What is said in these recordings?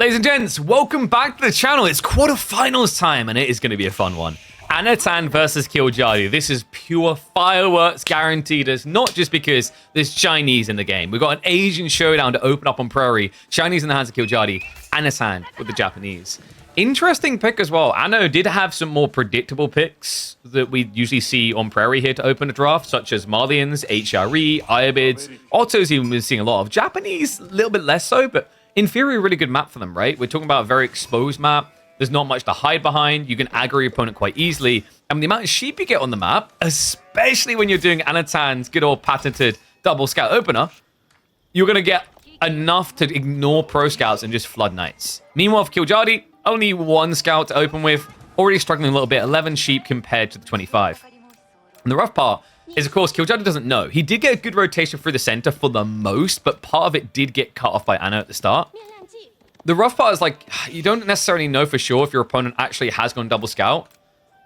Ladies and gents, welcome back to the channel. It's quarterfinals time, and it is going to be a fun one. Anatan versus Killjadi. This is pure fireworks guaranteed. It's not just because there's Chinese in the game. We've got an Asian showdown to open up on Prairie. Chinese in the hands of Killjadi. Anatan with the Japanese. Interesting pick as well. Anno did have some more predictable picks that we usually see on Prairie here to open a draft, such as Marlians, HRE, Iobids. Otto's even been seeing a lot of. Japanese, a little bit less so, but in theory, a really good map for them, right? We're talking about a very exposed map. There's not much to hide behind. You can aggro your opponent quite easily. And the amount of sheep you get on the map, especially when you're doing Anatan's good old patented double scout opener, you're going to get enough to ignore pro scouts and just flood knights. Meanwhile, for Killjadi, only one scout to open with, already struggling a little bit, 11 sheep compared to the 25. And the rough part is, of course, Killjadi doesn't know. He did get a good rotation through the center for the most, but part of it did get cut off by Anno at the start. The rough part is, like, you don't necessarily know for sure if your opponent actually has gone double scout,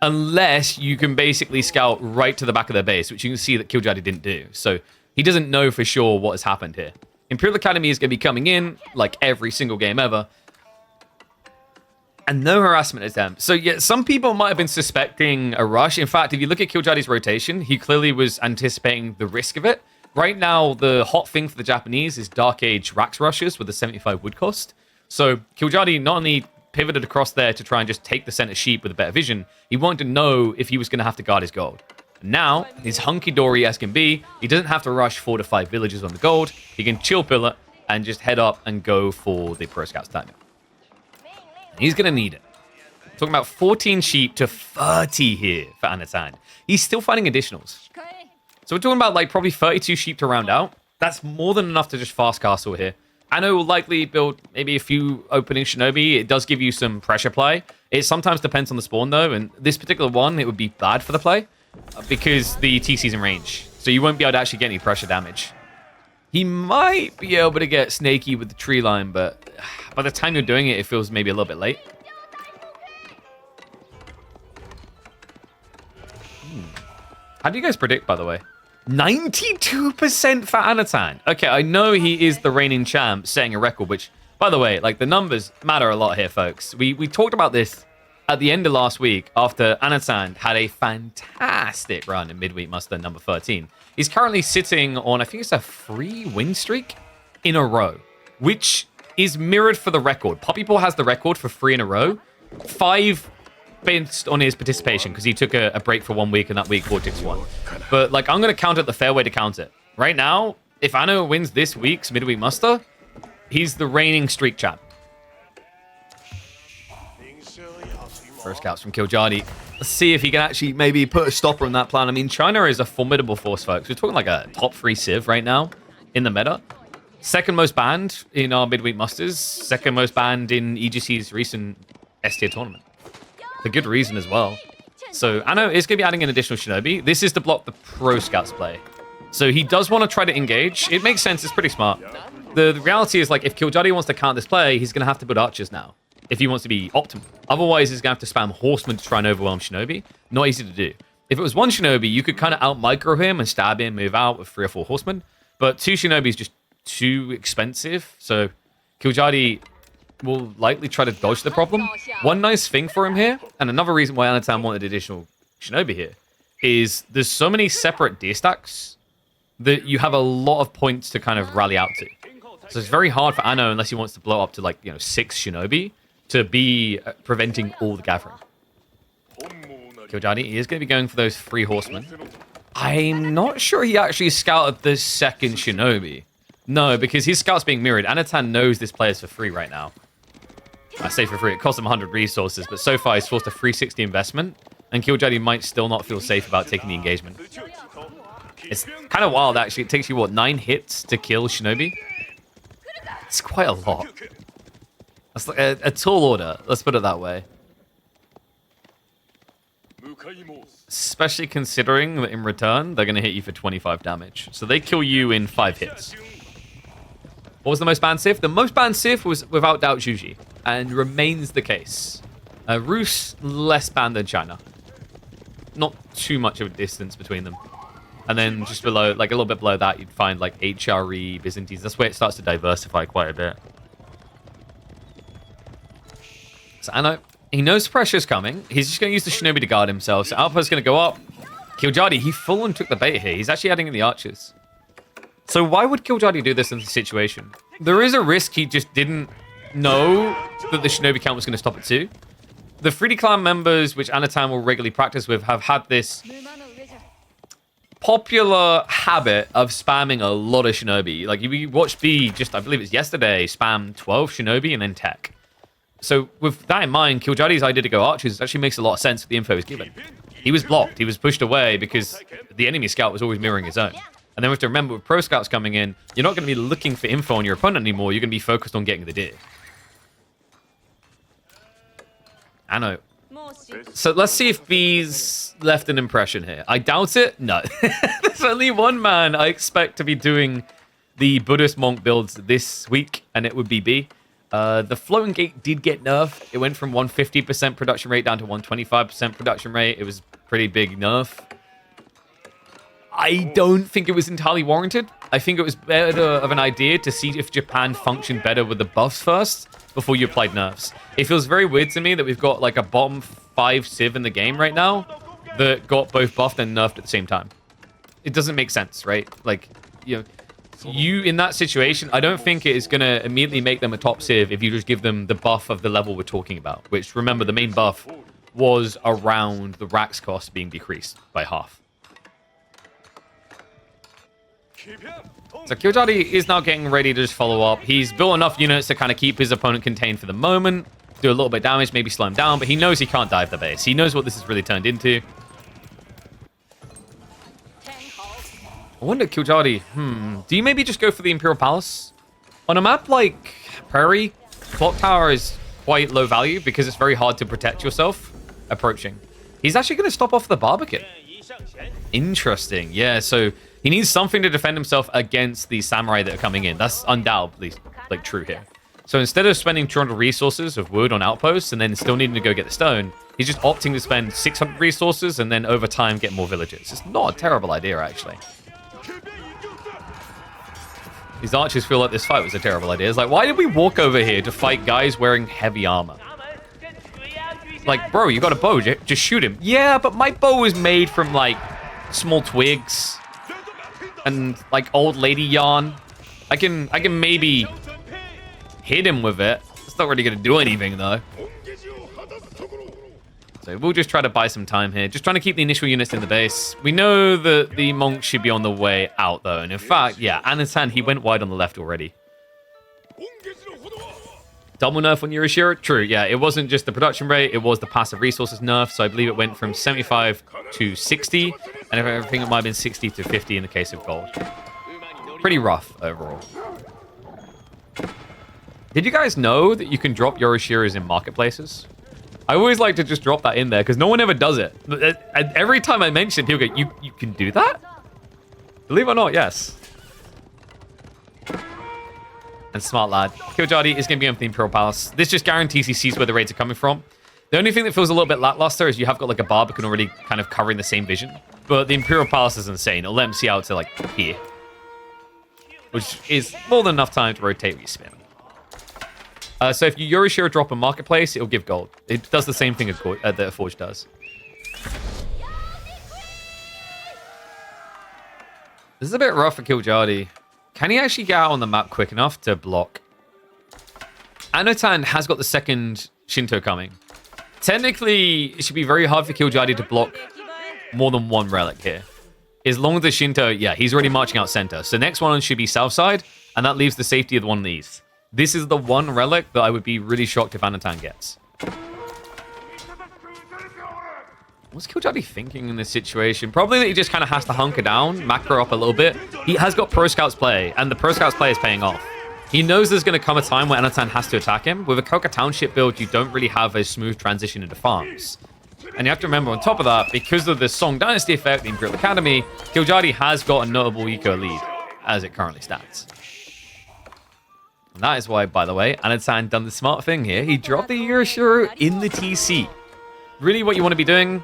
unless you can basically scout right to the back of their base, which you can see that Killjadi didn't do. So he doesn't know for sure what has happened here. Imperial Academy is going to be coming in, like every single game ever, and no harassment attempt. So yeah, some people might have been suspecting a rush. In fact, if you look at Killjadi's rotation, he clearly was anticipating the risk of it. Right now, the hot thing for the Japanese is Dark Age Rax rushes with a 75 wood cost. So Killjadi not only pivoted across there to try and just take the center sheep with a better vision, he wanted to know if he was going to have to guard his gold. Now, he's hunky-dory as can be. He doesn't have to rush 4 to 5 villages on the gold. He can chill pill it and just head up and go for the Pro Scouts timing. He's going to need it. Talking about 14 sheep to 30 here for Anatan. He's still finding additionals. So we're talking about like probably 32 sheep to round out. That's more than enough to just fast castle here. Anno will likely build maybe a few opening Shinobi. It does give you some pressure play. It sometimes depends on the spawn though, and this particular one, it would be bad for the play because the TC's in range. So you won't be able to actually get any pressure damage. He might be able to get snaky with the tree line, but by the time you're doing it, it feels maybe a little bit late. How do you guys predict, by the way? 92% for Anatan. Okay, I know he is the reigning champ, setting a record, which, by the way, like the numbers matter a lot here, folks. We talked about this at the end of last week after Anatan had a fantastic run in midweek muster number 13. He's currently sitting on, I think it's a 3 win streak in a row, which is mirrored for the record. Puppyball has the record for 3 in a row. 5 based on his participation because he took a break for 1 week and that week Vortex won. But like, I'm going to count it the fair way to count it. Right now, if Anno wins this week's midweek muster, he's the reigning streak champ. First scouts from Killjadi. Let's see if he can actually maybe put a stopper on that plan. I mean, China is a formidable force, folks. We're talking like a top 3 civ right now in the meta. Second most banned in our midweek musters. Second most banned in EGC's recent S-tier tournament. For good reason as well. So Anno is going to be adding an additional Shinobi. This is to block the Pro Scouts play. So he does want to try to engage. It makes sense. It's pretty smart. The reality is, like, if Killjadi wants to count this play, he's going to have to put archers now if he wants to be optimal. Otherwise, he's going to have to spam horsemen to try and overwhelm Shinobi. Not easy to do. If it was 1 Shinobi, you could kind of out-micro him and stab him, move out with 3 or 4 horsemen. But 2 Shinobi is just too expensive. So Killjadi will likely try to dodge the problem. One nice thing for him here, and another reason why Anatan wanted additional Shinobi here, is there's so many separate deer stacks that you have a lot of points to kind of rally out to. So it's very hard for Anno, unless he wants to blow up to like, 6 Shinobi, to be preventing all the gathering. Killjadi is going to be going for those 3 horsemen. I'm not sure he actually scouted the second Shinobi. No, because his scout's being mirrored. Anatan knows this player's for free right now. I say for free, it costs him 100 resources, but so far he's forced a 360 investment, and Killjadi might still not feel safe about taking the engagement. It's kind of wild, actually. It takes you, what, 9 hits to kill Shinobi? It's quite a lot. That's like a tall order, let's put it that way. Especially considering that in return, they're going to hit you for 25 damage. So they kill you in 5 hits. What was the most banned Civ? The most banned Civ was without doubt Juji, and remains the case. Rus, less banned than China. Not too much of a distance between them. And then just below, like a little bit below that, you'd find like HRE, Byzantines. That's where it starts to diversify quite a bit. So Anno, he knows pressure's coming. He's just going to use the Shinobi to guard himself. So Outpost is going to go up. Killjardy, he full on took the bait here. He's actually adding in the archers. So why would Killjardy do this in this situation? There is a risk he just didn't know that the Shinobi count was going to stop at 2. The 3D clan members, which Anatan will regularly practice with, have had this popular habit of spamming a lot of Shinobi. Like, you watched B just, I believe it's yesterday, spam 12 Shinobi and then tech. So with that in mind, Killjardy's idea to go archers actually makes a lot of sense with the info he's given. He was blocked. He was pushed away because the enemy scout was always mirroring his own. And then we have to remember, with pro scouts coming in, you're not going to be looking for info on your opponent anymore. You're going to be focused on getting the deer. I know. So let's see if B's left an impression here. I doubt it. No. There's only one man I expect to be doing the Buddhist monk builds this week, and it would be B. The floating gate did get nerfed. It went from 150% production rate down to 125% production rate. It was pretty big nerf. I don't think it was entirely warranted. I think it was better of an idea to see if Japan functioned better with the buffs first before you applied nerfs. It feels very weird to me that we've got like a bottom 5 civ in the game right now that got both buffed and nerfed at the same time. It doesn't make sense, right? Like, you know, you in that situation, I don't think it is going to immediately make them a top civ if you just give them the buff of the level we're talking about, which, remember, the main buff was around the Rax cost being decreased by half. So Killjardy is now getting ready to just follow up. He's built enough units to kind of keep his opponent contained for the moment, do a little bit of damage, maybe slow him down, but he knows he can't dive the base. He knows what this has really turned into. I wonder, Killjardy, do you maybe just go for the Imperial Palace? On a map like Prairie, Clock Tower is quite low value because it's very hard to protect yourself approaching. He's actually going to stop off the Barbican. Interesting. Yeah, so he needs something to defend himself against the samurai that are coming in. That's undoubtedly like true here. So instead of spending 200 resources of wood on outposts and then still needing to go get the stone, he's just opting to spend 600 resources and then over time get more villages. It's not a terrible idea, actually. These archers feel like this fight was a terrible idea. It's like, why did we walk over here to fight guys wearing heavy armor? Like, bro, you got a bow, just shoot him. Yeah, but my bow is made from, like, small twigs and, like, old lady yarn. I can maybe hit him with it. It's not really going to do anything, though. So we'll just try to buy some time here. Just trying to keep the initial units in the base. We know that the monks should be on the way out, though. And in fact, yeah, Anatan, he went wide on the left already. Double nerf on Yurishiro? True, yeah. It wasn't just the production rate. It was the passive resources nerf. So I believe it went from 75 to 60. And I think it might have been 60 to 50 in the case of gold. Pretty rough overall. Did you guys know that you can drop Yorishiros in marketplaces? I always like to just drop that in there because no one ever does it. And every time I mention it, people go, you can do that? Believe it or not, yes. And smart lad. Killjardy is going to be on the Imperial Palace. This just guarantees he sees where the raids are coming from. The only thing that feels a little bit lackluster is you have got like a Barbican already kind of covering the same vision. But the Imperial Palace is insane. It'll let him see out to like here. Which is more than enough time to rotate respin. So if you Yorishiro drop a marketplace, it'll give gold. It does the same thing that a Forge does. This is a bit rough for Killjardy. Can he actually get out on the map quick enough to block? Anatan has got the second Shinto coming. Technically, it should be very hard for Killjardy to block more than one relic here. As long as the Shinto, yeah, he's already marching out center. So next one should be south side, and that leaves the safety of the one in the east. This is the one relic that I would be really shocked if Anatan gets. What's Killjardy thinking in this situation? Probably that he just kind of has to hunker down, macro up a little bit. He has got Pro Scouts play, and the Pro Scouts play is paying off. He knows there's going to come a time where Anatan has to attack him. With a Koka Township build, you don't really have a smooth transition into farms. And you have to remember, on top of that, because of the Song Dynasty effect, the Imperial Academy, Killjardy has got a notable eco lead, as it currently stands. And that is why, by the way, Anatan done the smart thing here. He dropped the Yurishiro in the TC. Really what you want to be doing,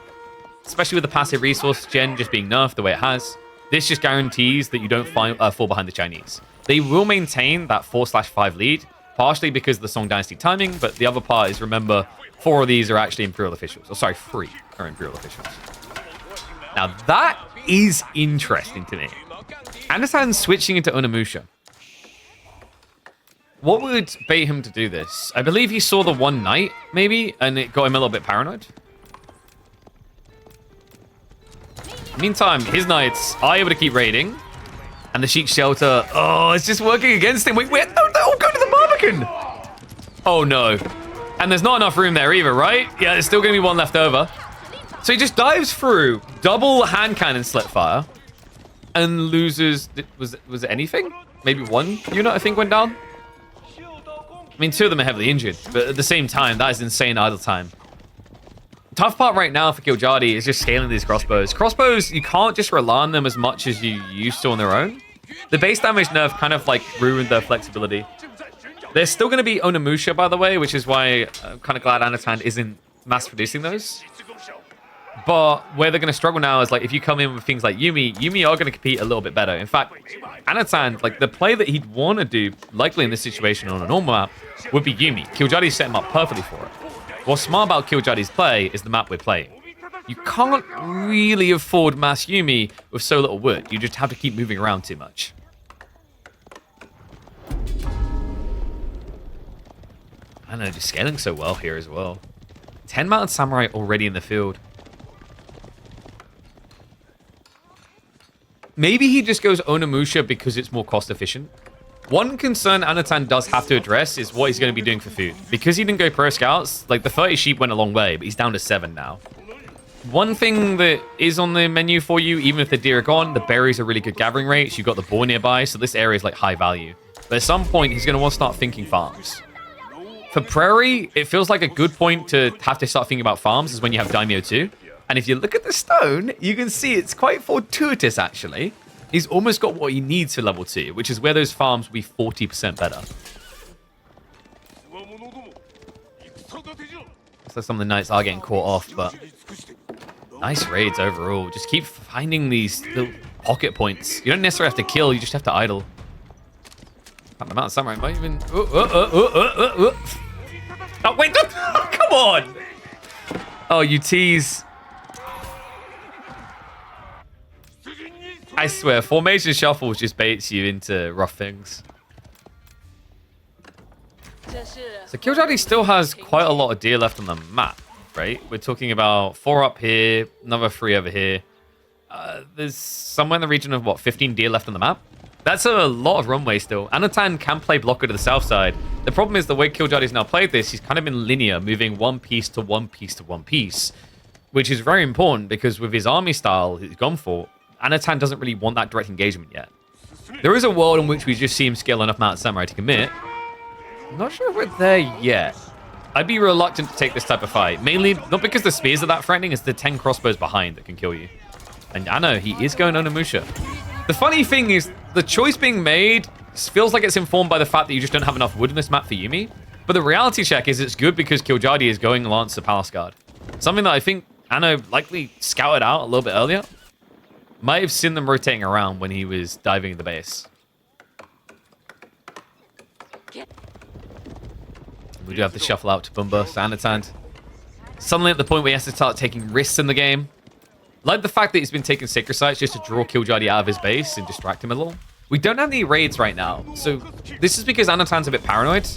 especially with the passive resource gen just being nerfed the way it has, this just guarantees that you don't fall behind the Chinese. They will maintain that 4/5 lead, partially because of the Song Dynasty timing, but the other part is, remember, 4 of these are actually Imperial officials. Oh, sorry, 3 are Imperial officials. Now, that is interesting to me. Anatan's switching into Onimusha. What would bait him to do this? I believe he saw the one knight, maybe, and it got him a little bit paranoid. Meantime, his knights are able to keep raiding. And the Sheik Shelter, oh, it's just working against him. Wait, no, go to the Barbican. Oh, no. And there's not enough room there either, right? Yeah, there's still going to be one left over. So he just dives through, double hand cannon Slitfire, and loses... Was it anything? Maybe 1 unit, I think, went down? I mean, 2 of them are heavily injured, but at the same time, that is insane idle time. Tough part right now for Killjadi is just scaling these crossbows. Crossbows, you can't just rely on them as much as you used to on their own. The base damage nerf kind of like ruined their flexibility. There's still going to be Onimusha, by the way, which is why I'm kind of glad Anatan isn't mass producing those. But where they're going to struggle now is like if you come in with things like Yumi are going to compete a little bit better. In fact, Anatan, like the play that he'd want to do, likely in this situation on a normal map, would be Yumi. Killjadi set him up perfectly for it. What's smart about Killjadi's play is the map we're playing. You can't really afford mass Yumi with so little wood. You just have to keep moving around too much. I don't know, just scaling so well here as well. 10 mounted samurai already in the field. Maybe he just goes Onimusha because it's more cost efficient. One concern Anatan does have to address is what he's going to be doing for food. Because he didn't go pro scouts, like the 30 sheep went a long way, but he's down to 7 now. One thing that is on the menu for you, even if the deer are gone, the berries are really good gathering rates. You've got the boar nearby, so this area is like high value. But at some point, he's going to want to start thinking farms. For Prairie, it feels like a good point to have to start thinking about farms is when you have Daimyo 2. And if you look at the stone, you can see it's quite fortuitous, actually. He's almost got what he needs for level 2, which is where those farms will be 40% better. So some of the knights are getting caught off, but nice raids overall. Just keep finding these little pocket points. You don't necessarily have to kill, you just have to idle. The Mountain Samurai might even... Oh, wait, no! Come on! Oh, you tease. I swear, Formation Shuffles just baits you into rough things. So Killjadi still has quite a lot of deer left on the map, right? We're talking about 4 up here, another 3 over here. There's somewhere in the region of, what, 15 deer left on the map? That's a lot of runway still. Anatan can play blocker to the south side. The problem is the way Killjadi's now played this, he's kind of been linear, moving one piece to one piece to one piece, which is very important because with his army style he's gone for, Anatan doesn't really want that direct engagement yet. There is a world in which we just see him scale enough Mountain Samurai to commit. I'm not sure if we're there yet. I'd be reluctant to take this type of fight. Mainly, not because the spears are that threatening, it's the 10 crossbows behind that can kill you. And I know, he is going Onimusha. The funny thing is, the choice being made feels like it's informed by the fact that you just don't have enough wood in this map for Yumi. But the reality check is it's good because Killjadi is going Lancer Palace Guard. Something that I think Anno likely scouted out a little bit earlier. Might have seen them rotating around when he was diving the base. We do have to shuffle out to Bumba, Sanatan. Suddenly at the point where he has to start taking risks in the game. Like the fact that he's been taking Sacred Sites just to draw Killjadi out of his base and distract him a little. We don't have any raids right now, so this is because Anatan's a bit paranoid.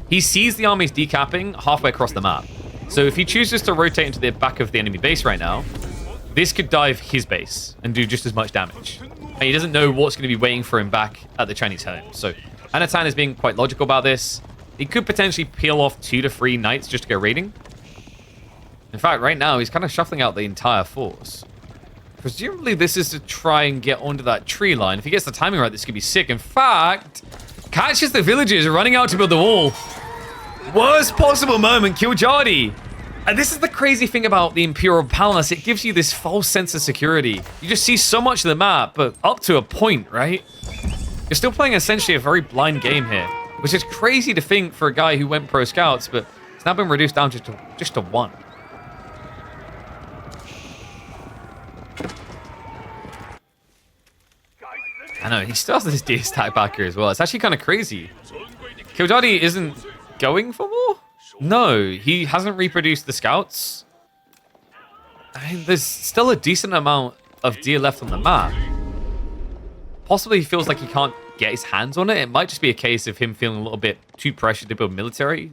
He sees the armies decapping halfway across the map. So if he chooses to rotate into the back of the enemy base right now, this could dive his base and do just as much damage. And he doesn't know what's going to be waiting for him back at the Chinese home. So Anatan is being quite logical about this. He could potentially peel off 2 to 3 knights just to go raiding. In fact, right now, he's kind of shuffling out the entire force. Presumably, this is to try and get onto that tree line. If he gets the timing right, this could be sick. In fact, catches the villagers running out to build the wall. Worst possible moment, Killjadi. And this is the crazy thing about the Imperial Palace. It gives you this false sense of security. You just see so much of the map, but up to a point, right? You're still playing essentially a very blind game here, which is crazy to think for a guy who went pro scouts, but it's now been reduced down just to 1. I know, he still has this deer stack back here as well. It's actually kind of crazy. Kildadi isn't going for more? No, he hasn't reproduced the scouts. I mean, there's still a decent amount of deer left on the map. Possibly he feels like he can't get his hands on it. It might just be a case of him feeling a little bit too pressured to build military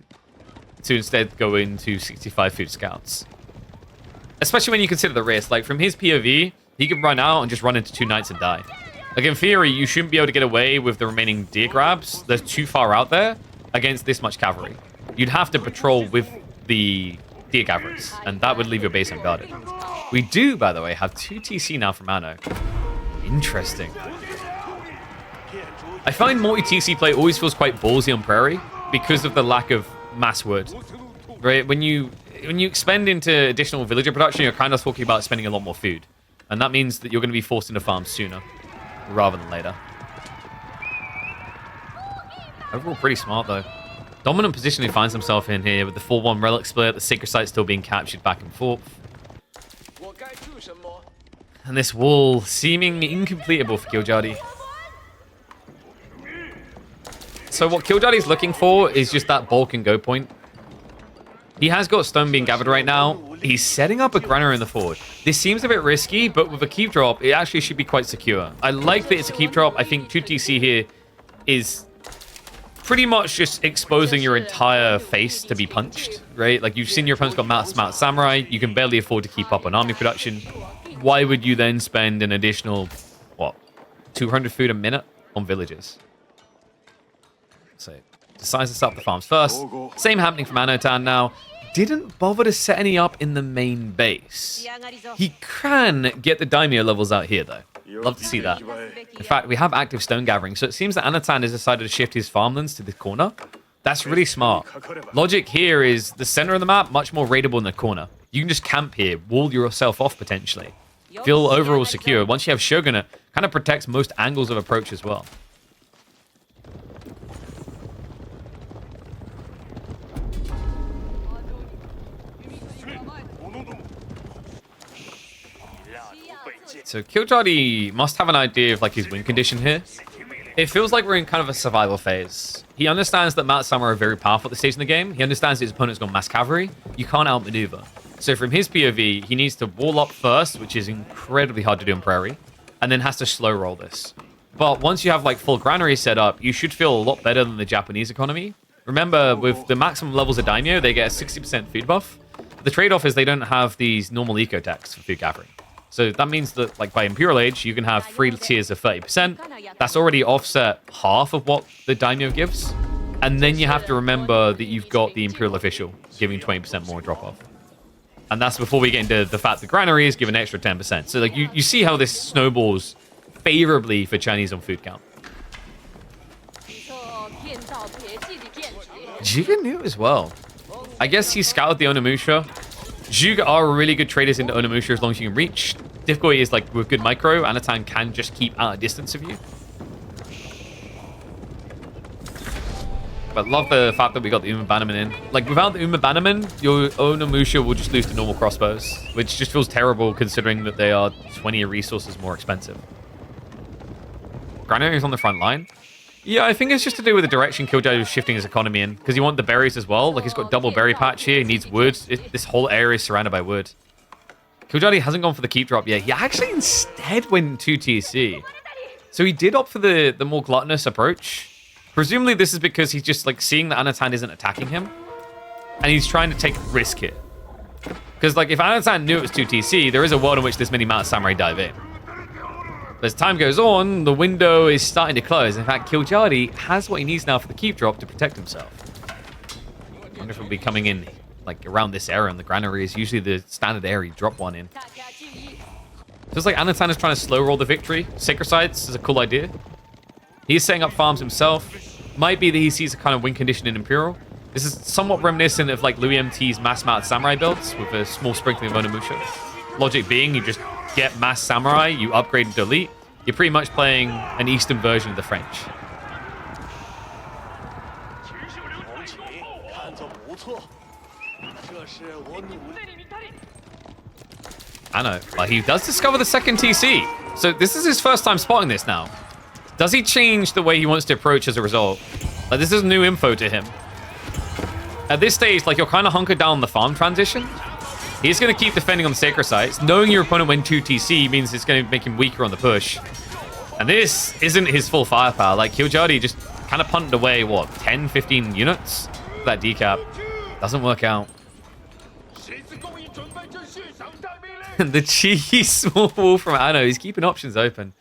to instead go into 65 food scouts. Especially when you consider the risk. Like, from his POV, he could run out and just run into 2 knights and die. Like, in theory, you shouldn't be able to get away with the remaining deer grabs. They're too far out there against this much cavalry. You'd have to patrol with the deer gatherers, and that would leave your base unguarded. We do, by the way, have 2 TC now from Anno. Interesting. I find multi-TC play always feels quite ballsy on Prairie because of the lack of mass wood. Right? When you expend into additional villager production, you're kind of talking about spending a lot more food. And that means that you're going to be forced into farms sooner rather than later. Overall, pretty smart, though. Dominant position he finds himself in here with the 4-1 relic split, the sacred site still being captured back and forth. And this wall seeming incompletable for Killjardy. So what Killjardy's looking for is just that bulk and go point. He has got stone being gathered right now. He's setting up a granary in the fort. This seems a bit risky, but with a keep drop, it actually should be quite secure. I like that it's a keep drop. I think 2TC here is pretty much just exposing your entire face to be punched, right? Like, you've seen your opponent's got Mount Samurai. You can barely afford to keep up on army production. Why would you then spend an additional, what, 200 food a minute on villages? So, decides to set up the farms first. Same happening from Anotan now. Didn't bother to set any up in the main base. He can get the daimyo levels out here, though. Love to see that. In fact, we have active stone gathering, so it seems that Anotan has decided to shift his farmlands to this corner. That's really smart. Logic here is the center of the map, much more raidable in the corner. You can just camp here, wall yourself off potentially. Feel overall secure. Once you have Shogunate, kind of protects most angles of approach as well. So Killjardy must have an idea of like his win condition here. It feels like we're in kind of a survival phase. He understands that Mount Samurai are very powerful at this stage in the game. He understands his opponent's got mass cavalry. You can't outmaneuver. So from his POV, he needs to wall up first, which is incredibly hard to do in Prairie, and then has to slow roll this. But once you have like full granary set up, you should feel a lot better than the Japanese economy. Remember, with the maximum levels of daimyo, they get a 60% food buff. The trade-off is they don't have these normal eco tax for food gathering. So that means that, like, by Imperial Age, you can have 3 tiers of 30%. That's already offset half of what the daimyo gives. And then you have to remember that you've got the Imperial Official giving 20% more drop-off. And that's before we get into the fact that Granary is giving an extra 10%. So, like, you see how this snowballs favorably for Chinese on food count. Zhuge knew as well. I guess he scouted the Onimusha. Zhuge are really good traders into Onimusha as long as you can reach. Difficulty is like with good micro, Anotan can just keep out of distance of you. But love the fact that we got the Uma Bannerman in. Like, without the Uma Bannerman, your Onimusha will just lose to normal crossbows, which just feels terrible considering that they are 20 resources more expensive. Granary is on the front line. Yeah, I think it's just to do with the direction Killjardy was shifting his economy in, because you want the berries as well. Like, he's got double berry patch here, he needs wood. This whole area is surrounded by wood. Killjardy hasn't gone for the keep drop yet. He actually instead went 2TC. So he did opt for the more gluttonous approach. Presumably this is because he's just like seeing that Anotan isn't attacking him, and he's trying to take risk here. Because like if Anotan knew it was 2TC, there is a world in which this many Mount Samurai dive in. As time goes on, the window is starting to close. In fact, Killjardy has what he needs now for the keep drop to protect himself. I wonder if he'll be coming in like around this area, and the granary is usually the standard area you drop one in. Feels like Anotan is trying to slow roll the victory. Sacred Sites is a cool idea. He's setting up farms himself. Might be that he sees a kind of win condition in Imperial. This is somewhat reminiscent of like Louis MT's mass Mount Samurai builds with a small sprinkling of Onimusha. Logic being, you just get mass Samurai, you upgrade into Elite. You're pretty much playing an Eastern version of the French. I know, but he does discover the second TC. So this is his first time spotting this now. Does he change the way he wants to approach as a result? Like, this is new info to him. At this stage, like, you're kind of hunkered down on the farm transition. He's going to keep defending on the sacred sites. Knowing your opponent went 2 TC means it's going to make him weaker on the push. And this isn't his full firepower. Like, Killjardy just kind of punted away, what, 10, 15 units? That decap. Doesn't work out. The cheeky small wall from Anno. He's keeping options open.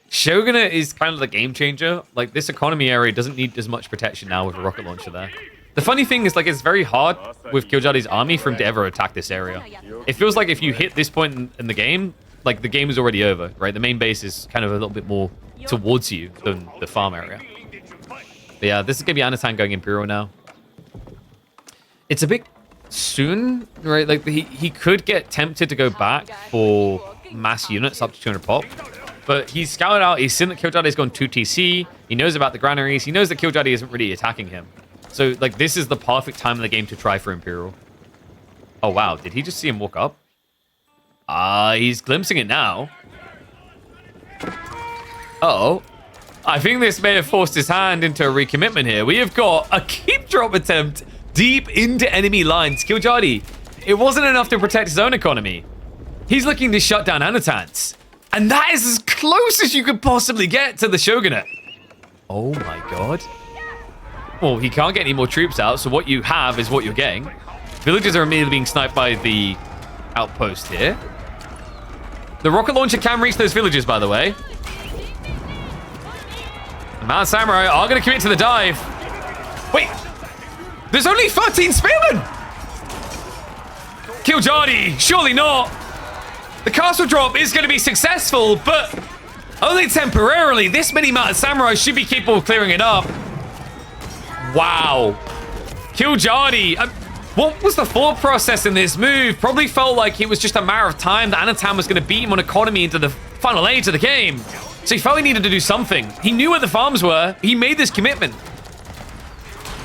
Shogunate is kind of the game changer. Like, this economy area doesn't need as much protection now with a rocket launcher there. The funny thing is, like, it's very hard with Killjardy's army for him to ever attack this area. It feels like if you hit this point in the game, like, the game is already over, right? The main base is kind of a little bit more towards you than the farm area. But yeah, this is going to be Anatan going Imperial now. It's a bit soon, right? Like, he could get tempted to go back for mass units up to 200 pop. But he's scouted out, he's seen that Killjardy's gone 2 TC, he knows about the granaries, he knows that Killjardy isn't really attacking him. So, like, this is the perfect time in the game to try for Imperial. Oh, wow. Did he just see him walk up? He's glimpsing it now. Uh-oh. I think this may have forced his hand into a recommitment here. We have got a keep drop attempt deep into enemy lines. Killjardy, it wasn't enough to protect his own economy. He's looking to shut down Anatans. And that is as close as you could possibly get to the Shogunate. Oh, my God. Well, he can't get any more troops out, so what you have is what you're getting. Villagers are immediately being sniped by the outpost here. The rocket launcher can reach those villages, by the way. The Mount Samurai are going to commit to the dive. Wait, there's only 13 spearmen! Killjardy, surely not. The castle drop is going to be successful, but only temporarily. This many Mount Samurai should be capable of clearing it up. Wow. Killjardy. What was the thought process in this move? Probably felt like it was just a matter of time that Anatan was going to beat him on economy into the final age of the game. So he felt he needed to do something. He knew where the farms were. He made this commitment.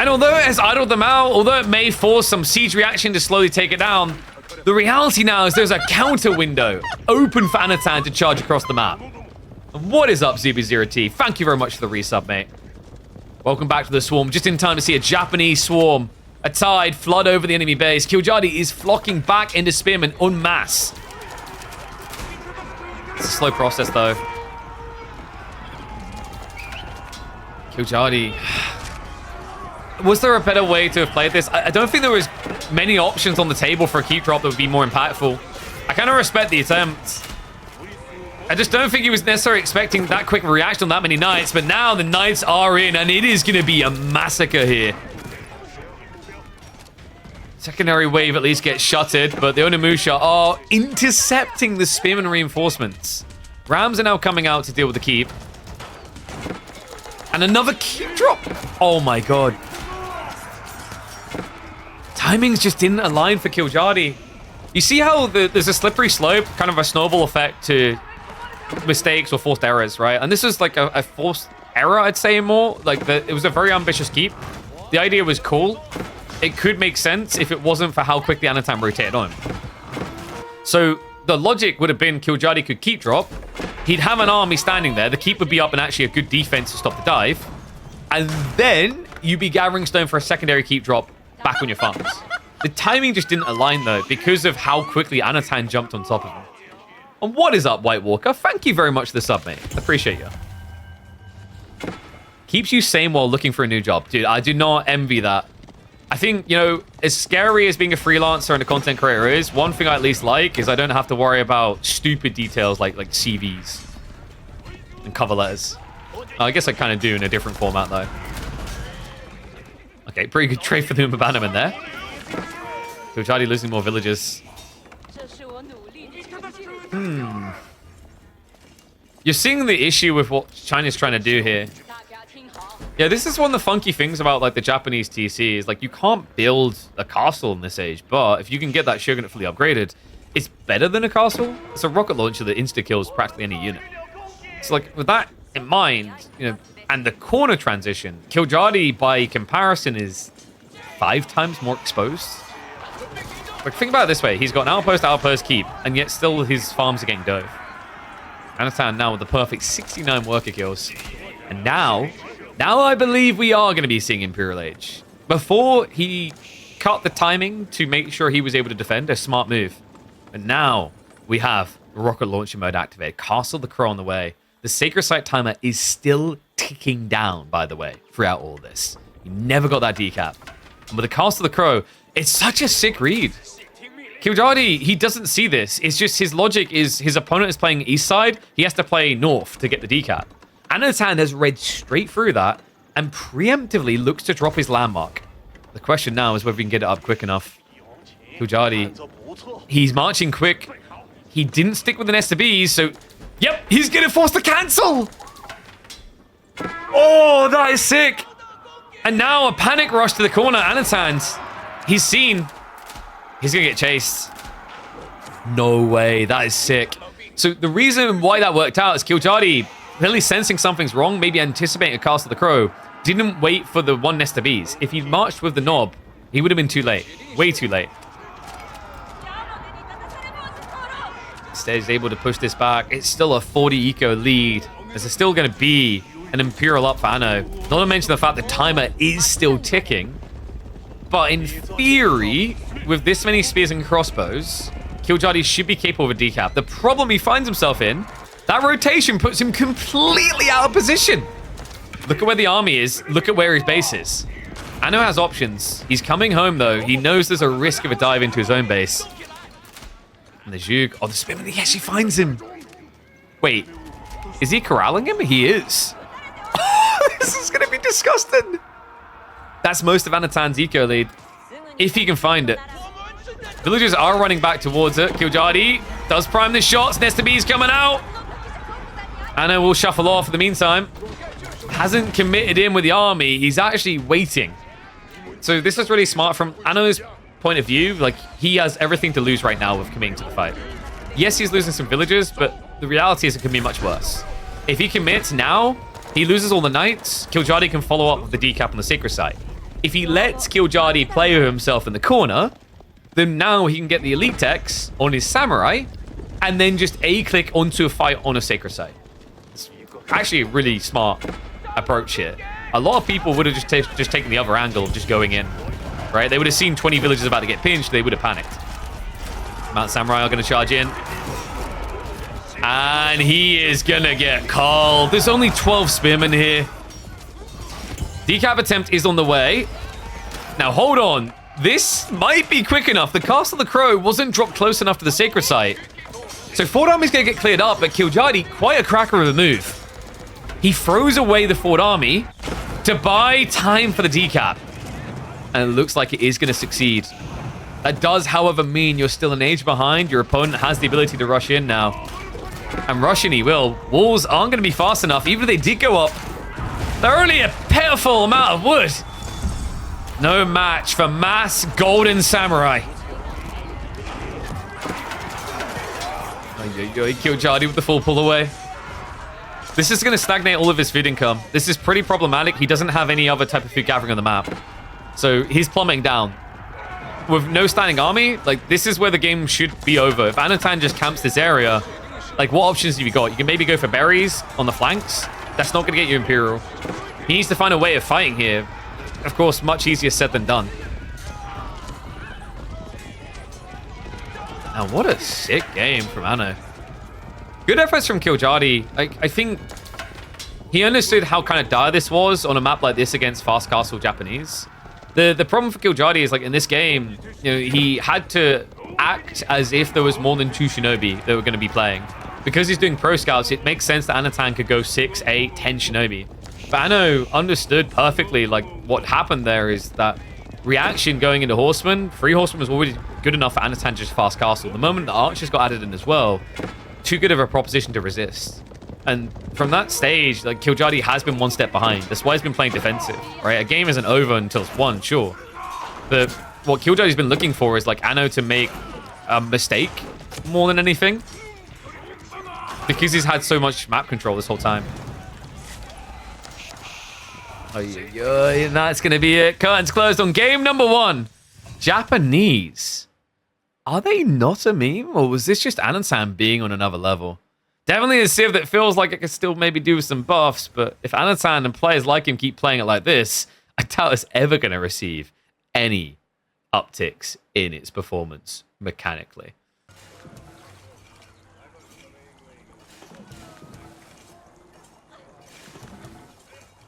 And although it has idled them out, although it may force some siege reaction to slowly take it down, the reality now is there's a counter window open for Anatan to charge across the map. And what is up, Zuby0T? Thank you very much for the resub, mate. Welcome back to the swarm. Just in time to see a Japanese swarm, a tide flood over the enemy base. Killjardy is flocking back into spearmen en masse. It's a slow process, though. Killjardy. Was there a better way to have played this? I don't think there was many options on the table for a keep drop that would be more impactful. I kind of respect the attempt. I just don't think he was necessarily expecting that quick reaction on that many knights, but now the knights are in, and it is going to be a massacre here. Secondary wave at least gets shuttered, but the Onimusha are intercepting the spearman reinforcements. Rams are now coming out to deal with the keep. And another keep drop. Oh my God. Timings just didn't align for Killjardy. You see how there's a slippery slope, kind of a snowball effect to mistakes or forced errors, right? And this is like a forced error, I'd say more. Like, it was a very ambitious keep. The idea was cool. It could make sense if it wasn't for how quickly Anatan rotated on him. So the logic would have been Killjardy could keep drop. He'd have an army standing there. The keep would be up and actually a good defense to stop the dive. And then you'd be gathering stone for a secondary keep drop back on your farms. The timing just didn't align, though, because of how quickly Anatan jumped on top of him. And what is up, White Walker? Thank you very much for the sub, mate. Appreciate you. Keeps you sane while looking for a new job. Dude, I do not envy that. I think, you know, as scary as being a freelancer and a content creator is, one thing I at least like is I don't have to worry about stupid details like CVs and cover letters. I guess I kind of do in a different format, though. Okay, pretty good trade for the abandonment there. Killjardy losing more villagers. You're seeing the issue with what China's trying to do here. Yeah, this is one of the funky things about like the Japanese TC is like you can't build a castle in this age, but if you can get that Shogunate fully upgraded, it's better than a castle. It's a rocket launcher that insta-kills practically any unit. So like with that in mind, you know, and the corner transition, Killjardy by comparison is 5 times more exposed. Like think about it this way, he's got an outpost, keep, and yet still his farms are getting dove. Anatan now with the perfect 69 worker kills. And now Now I believe we are going to be seeing Imperial Age. Before, he cut the timing to make sure he was able to defend. A smart move. And now we have rocket launcher mode activated. Castle the Crow on the way. The Sacred Site timer is still ticking down, by the way, throughout all this. You never got that decap. And with the Castle the Crow, it's such a sick read. Killjardy, he doesn't see this. It's just his logic is his opponent is playing east side. He has to play north to get the decap. Anatan has read straight through that and preemptively looks to drop his landmark. The question now is whether we can get it up quick enough. Killjardy, he's marching quick. He didn't stick with the nest of bees, so... Yep, he's getting forced to cancel! Oh, that is sick! And now a panic rush to the corner. Anatan's. He's seen. He's gonna get chased. No way, that is sick. So the reason why that worked out is Killjardy, really sensing something's wrong, maybe anticipating a Castle the Crow, didn't wait for the one nest of bees. If he'd marched with the knob, he would have been too late. Way too late. Instead, he's able to push this back. It's still a 40 eco lead. There's still going to be an Imperial up for Anno. Not to mention the fact the timer is still ticking. But in theory, with this many spears and crossbows, Killjardy should be capable of a decap. The problem he finds himself in, that rotation puts him completely out of position. Look at where the army is. Look at where his base is. Anno has options. He's coming home, though. He knows there's a risk of a dive into his own base. And the Zhug... Oh, the Spearman, he actually finds him. Wait. Is he corralling him? He is. This is going to be disgusting. That's most of Anatan's eco lead. If he can find it. Villagers are running back towards it. Killjardy does prime the shots. Nest of bees coming out. Anno will shuffle off in the meantime. Hasn't committed in with the army. He's actually waiting. So this is really smart from Anno's point of view. Like, he has everything to lose right now with committing to the fight. Yes, he's losing some villagers, but the reality is it can be much worse. If he commits now, he loses all the knights. Killjardy can follow up with the decap on the Sacred Site. If he lets Killjardy play with himself in the corner, then now he can get the elite techs on his samurai and then just A-click onto a fight on a Sacred Site. It's actually a really smart approach here. A lot of people would have just taken the other angle of just going in, right? They would have seen 20 villagers about to get pinched. They would have panicked. Mount Samurai are going to charge in. And he is going to get called. There's only 12 spearmen here. Decap attempt is on the way. Now, hold on. This might be quick enough. The Castle of the Crow wasn't dropped close enough to the Sacred Site. So Fort Army's going to get cleared up, but Killjardy, quite a cracker of a move. He throws away the Fort Army to buy time for the decap. And it looks like it is going to succeed. That does, however, mean you're still an age behind. Your opponent has the ability to rush in now. And rushing he will. Walls aren't going to be fast enough. Even if they did go up, they're only a pitiful amount of wood. No match for mass golden samurai. Killjardy with the full pull away. This is going to stagnate all of his food income. This is pretty problematic. He doesn't have any other type of food gathering on the map. So he's plummeting down. With no standing army, like, this is where the game should be over. If Anatan just camps this area, like, what options have you got? You can maybe go for berries on the flanks. That's not going to get you Imperial. He needs to find a way of fighting here. Of course, much easier said than done. Now, what a sick game from Anno. Good efforts from Killjardy. I think he understood how kind of dire this was on a map like this against fast castle Japanese. The problem for Killjardy is, like, in this game, you know, he had to act as if there was more than 2 Shinobi that were going to be playing. Because he's doing pro scouts, it makes sense that Anatan could go 6, 8, 10 Shinobi. But Anno understood perfectly, like, what happened there is that reaction going into Horseman, 3 Horseman was already good enough for Anatan to just fast castle. The moment the Archers got added in as well, too good of a proposition to resist. And from that stage, like, Killjardy has been one step behind. That's why he's been playing defensive, right? A game isn't over until it's won, sure. But what Killjardy's been looking for is, like, Anno to make a mistake more than anything. Because he's had so much map control this whole time. And that's going to be it. Curtains closed on game number 1. Japanese. Are they not a meme? Or was this just Anatan being on another level? Definitely a Civ that feels like it could still maybe do with some buffs, but if Anatan and players like him keep playing it like this, I doubt it's ever going to receive any upticks in its performance mechanically.